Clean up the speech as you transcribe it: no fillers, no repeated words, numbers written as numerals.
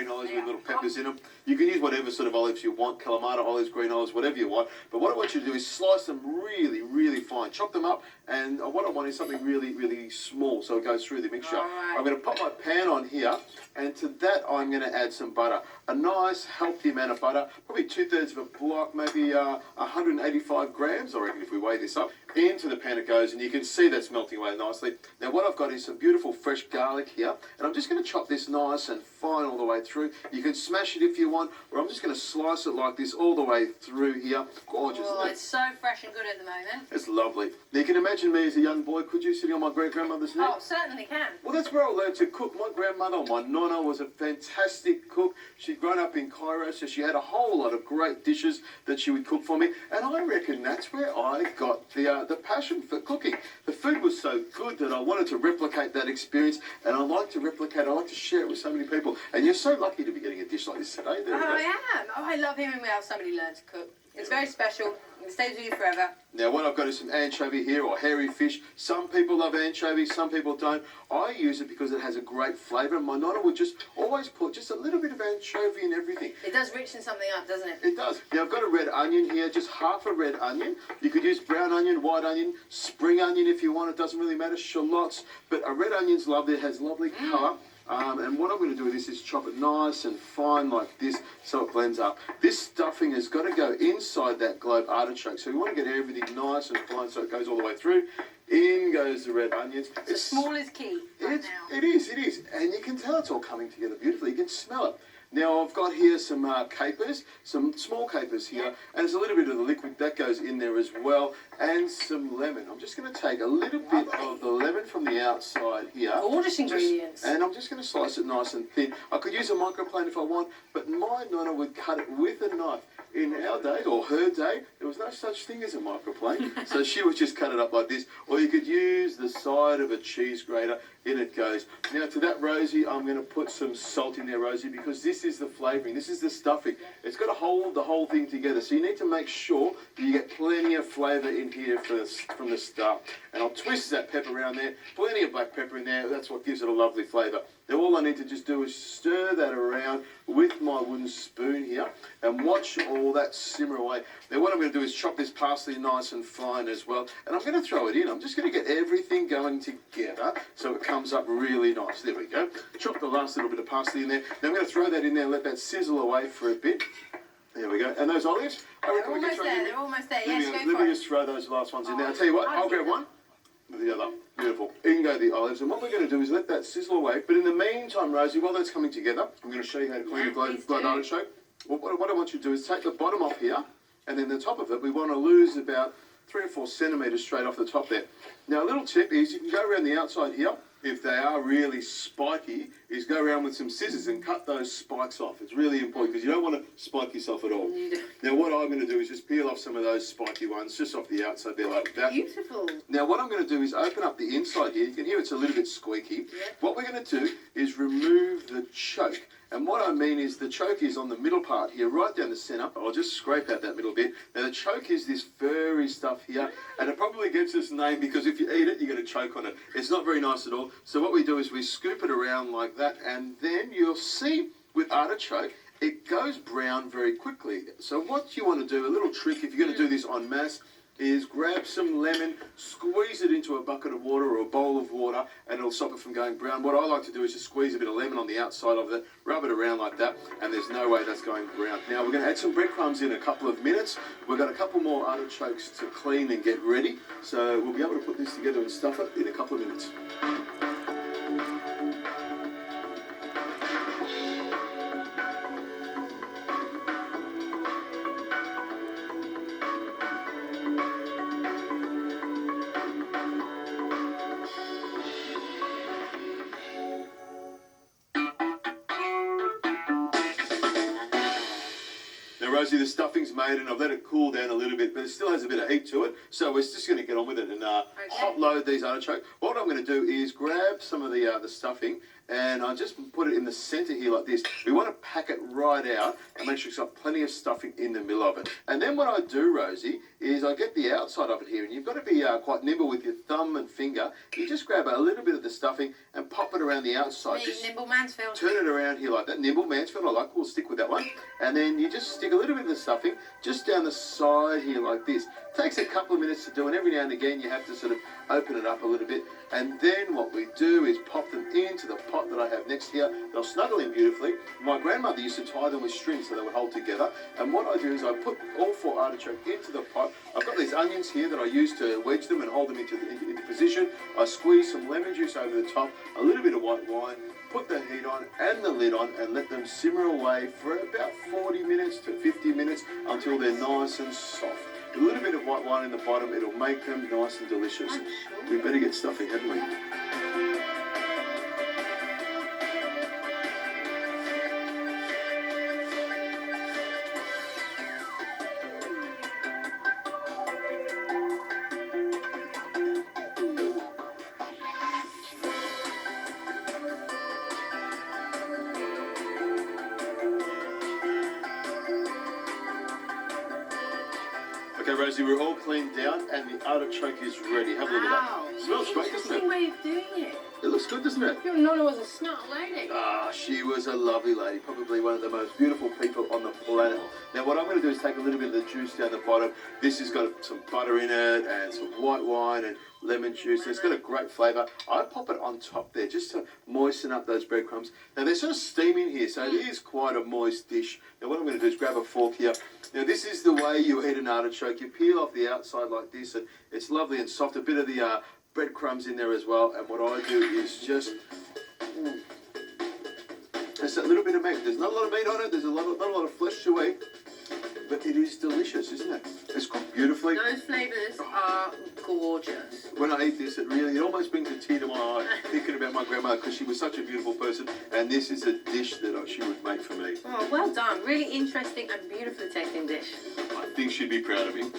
green olives with little peppers in them. You can use whatever sort of olives you want, Kalamata olives, green olives, whatever you want. But what I want you to do is slice them really, really fine. Chop them up, and what I want is something really, really small so it goes through the mixture. Right. I'm going to pop my pan on here, and to that I'm going to add some butter. A nice, healthy amount of butter, probably 2/3 of a block, maybe 185 grams, I reckon, if we weigh this up. Into the pan it goes, and you can see that's melting away nicely. Now what I've got is some beautiful fresh garlic here, and I'm just going to chop this nice and fine all the way through. You can smash it if you want, or I'm just going to slice it like this all the way through here. Gorgeous, Oh, isn't it? it's so fresh and good at the moment. It's lovely. Now you can imagine me as a young boy, could you, sitting on my great-grandmother's knee? Oh, certainly can. Well, that's where I learned to cook. My grandmother, my nonna, was a fantastic cook. She'd grown up in Cairo, so she had a whole lot of great dishes that she would cook for me. And I reckon that's where I got the passion for cooking. The food was so good that I wanted to replicate that experience, and I like to share it with so many people. And you're so lucky to be getting a dish like this today. There we go. I am. Oh, I love hearing how somebody learned to cook. It's very special. It stays with you forever. Now what I've got is some anchovy here, or hairy fish. Some people love anchovy, some people don't. I use it because it has a great flavour. My nonna would just always put just a little bit of anchovy in everything. It does richen something up, doesn't it? It does. Now I've got a red onion here, just half a red onion. You could use brown onion, white onion, spring onion if you want. It doesn't really matter. Shallots. But a red onion's lovely. It has lovely colour. And what I'm going to do with this is chop it nice and fine like this so it blends up. This stuffing has got to go inside that globe artichoke. So we want to get everything nice and fine so it goes all the way through. In goes the red onions. So small is key right now. It is. And you can tell it's all coming together beautifully. You can smell it. Now I've got here some capers, some small capers here, and there's a little bit of the liquid that goes in there as well, and some lemon. I'm just going to take a little bit of the lemon from the outside here. Gorgeous ingredients. And I'm just going to slice it nice and thin. I could use a microplane if I want, but my nonna would cut it with a knife. In our day, or her day, there was no such thing as a microplane, so she would just cut it up like this, or you could use the side of a cheese grater. In it goes. Now to that, Rosie, I'm going to put some salt in there, Rosie, because this is the flavouring, this is the stuffing. It's got to hold the whole thing together, so you need to make sure that you get plenty of flavour in here from the start. And I'll twist that pepper around there, plenty of black pepper in there, that's what gives it a lovely flavour. Now all I need to just do is stir that around with my wooden spoon here and watch all that simmer away. Now what I'm going to do is chop this parsley nice and fine as well, and I'm going to throw it in. I'm just going to get everything going together so it comes up really nice. There we go. Chop the last little bit of parsley in there. Now I'm going to throw that in there and let that sizzle away for a bit. There we go. And those olives, I reckon we can throw They're almost there. Yes, go for it. Let me just throw those last ones in there. I'll tell you what, I'll grab one with the other. Beautiful. In go the olives. And what we're going to do is let that sizzle away. But in the meantime, Rosie, while that's coming together, I'm going to show you how to clean a globe artichoke. What I want you to do is take the bottom off here, and then the top of it, we want to lose about 3 or 4 centimetres straight off the top there. Now, a little tip is you can go around the outside here. If they are really spiky, is go around with some scissors and cut those spikes off. It's really important because you don't want to spike yourself at all. Now what I'm going to do is just peel off some of those spiky ones just off the outside there like that. Beautiful. Now what I'm going to do is open up the inside here. You can hear it's a little bit squeaky. Yep. What we're going to do is remove the choke. And what I mean is the choke is on the middle part here, right down the centre. I'll just scrape out that middle bit. Now the choke is this furry stuff here, and it probably gets its name because if you eat it, you're going to choke on it. It's not very nice at all. So what we do is we scoop it around like that, and then you'll see with artichoke, it goes brown very quickly. So what you want to do, a little trick, if you're going to do this en masse, is grab some lemon, squeeze it into a bucket of water or a bowl of water, and it'll stop it from going brown. What I like to do is just squeeze a bit of lemon on the outside of it, rub it around like that, and there's no way that's going brown. Now we're going to add some breadcrumbs in a couple of minutes. We've got a couple more artichokes to clean and get ready, so we'll be able to put this together and stuff it in a couple of minutes. Now, Rosie, the stuffing's made and I've let it cool down a little bit, but it still has a bit of heat to it. So we're just going to get on with it and hot load these artichokes. What I'm going to do is grab some of the stuffing and I just put it in the centre here like this. We want to pack it right out and make sure it's got plenty of stuffing in the middle of it. And then what I do, Rosie, is I get the outside of it here, and you've got to be quite nimble with your thumb and finger. You just grab a little bit of the stuffing and pop it around the outside. Just nimble Mansfield. turn it around here like that. Nimble Mansfield, I like. We'll stick with that one. And then you just stick a little bit of the stuffing just down the side here like this. Takes a couple of minutes to do, and every now and again you have to sort of open it up a little bit. And then what we do is pop them into the pot that I have next here. They'll snuggle in beautifully. My grandmother used to tie them with string so they would hold together. And what I do is I put all 4 artichokes into the pot. I've got these onions here that I use to wedge them and hold them into position. I squeeze some lemon juice over the top, a little bit of white wine, put the heat on and the lid on and let them simmer away for about 40 minutes to 50 minutes until they're nice and soft. A little bit of white wine in the bottom, it'll make them nice and delicious. We better get stuffing, haven't we? Okay, Rosie, we're all cleaned down and the artichoke is ready. Have a look at that. Smells great, doesn't Interesting it? way of doing it. It looks good, doesn't it? Your nonna was a smart lady. Ah, she was a lovely lady, probably one of the most beautiful people on the planet. Now, what I'm going to do is take a little bit of the juice down the bottom. This has got some butter in it and some white wine and lemon juice. It's got a great flavour. I pop it on top there just to moisten up those breadcrumbs. Now, they're sort of steaming here, so it is quite a moist dish. Now, what I'm going to do is grab a fork here. Now, this is the way you eat an artichoke. You peel off the outside like this, and it's lovely and soft. A bit of the breadcrumbs in there as well. And what I do is just a little bit of meat. There's not a lot of meat on it. There's not a lot of flesh to eat, but it is delicious, isn't it? It's cooked beautifully. Those flavours are gorgeous. When I eat this, it almost brings a tear to my eye thinking about my grandmother because she was such a beautiful person, and this is a dish that she would make for me. Oh, well done. Really interesting and beautifully tasting dish. I think she'd be proud of me.